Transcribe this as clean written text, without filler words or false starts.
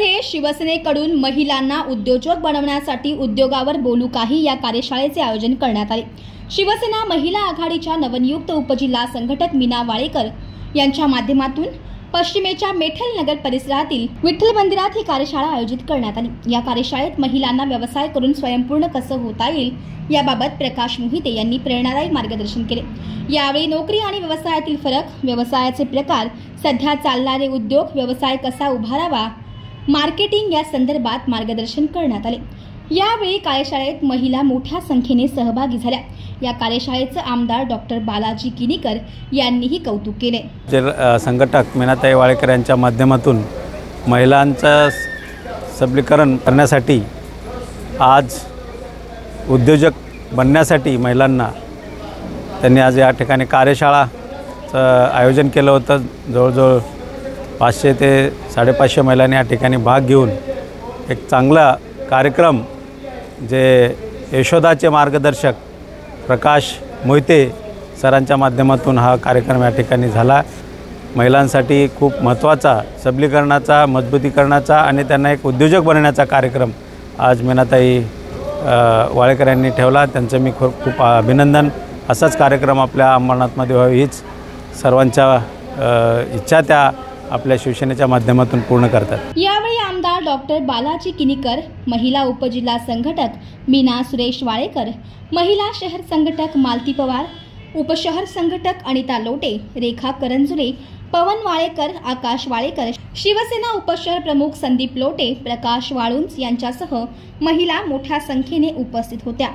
मध्ये शिवसेनेकडून महिलांना उद्योजक बनवण्यासाठी उद्योगावर बोलू काही या कार्यशाळेचे आयोजन करण्यात आले। शिवसेना महिला आघाडीच्या नवनियुक्त उपजिल्हा संघटक मीना वाळेकर यांच्या माध्यमातून पश्चिमेच्या मेठल नगर परिसरातील विठ्ठल मंदिरात ही कार्यशाळा आयोजित करण्यात आली। या कार्यशाळेत महिलांना व्यवसाय करून स्वयंपूर्ण कसं होता येईल याबाबत प्रकाश मोहिते यांनी प्रेरणादायी मार्गदर्शन केले। यावेळी नोकरी आणि व्यवसायातील फरक, व्यवसायाचे प्रकार, सध्या चालणारे उद्योग, व्यवसाय कसा उभारावा, मार्केटिंग या संदर्भात मार्गदर्शन करण्यात आले। यावेळी कार्यशाळेत महिला मोठ्या संख्येने सहभागी झाल्या। या कार्यशाळेचे आमदार डॉक्टर बालाजी किनीकर यांनीही कौतुक केले। संघटक मीनाताई वाळेकर यांच्या माध्यमातून महिलांचं सबलीकरण करण्यासाठी आज उद्योजक बनण्यासाठी महिलांना त्यांनी आज या ठिकाणी कार्यशाळाचं आयोजन केलं होतं। जवळजवळ 500 ते 550 महिलांनी या ठिकाणी भाग घेऊन एक चांगला कार्यक्रम जे यशोदाचे मार्गदर्शक प्रकाश मोहिते सरांच्या माध्यमातून हा कार्यक्रम या ठिकाणी झाला। महिलांसाठी खूप महत्त्वाचा सबलीकरणाचा, मजबूतीकरणाचा आणि त्यांना एक उद्योजक बनवण्याचा कार्यक्रम आज मीनाताई वाळेकर यांनी ठेवला। त्यांचं मी खूप अभिनंदन। असाच कार्यक्रम आपल्या अंबरनाथमध्ये व्हावा हीच सर्वांच्या इच्छा त्या आपल्या शिवसेनेच्या माध्यमातून पूर्ण करतात। यावेळी आमदार डॉक्टर बालाजी किनीकर, महिला उपजिल्हा संघटक मीना सुरेश वाळेकर, महिला शहर संघटक मालती पवार, उपशहर संघटक अनिता लोटे, रेखा करंजुले, पवन वाळेकर, आकाश वाळेकर, शिवसेना उपशहर प्रमुख संदीप लोटे, प्रकाश वाळुंज यांच्यासह महिला मोठ्या संख्येने उपस्थित होत्या।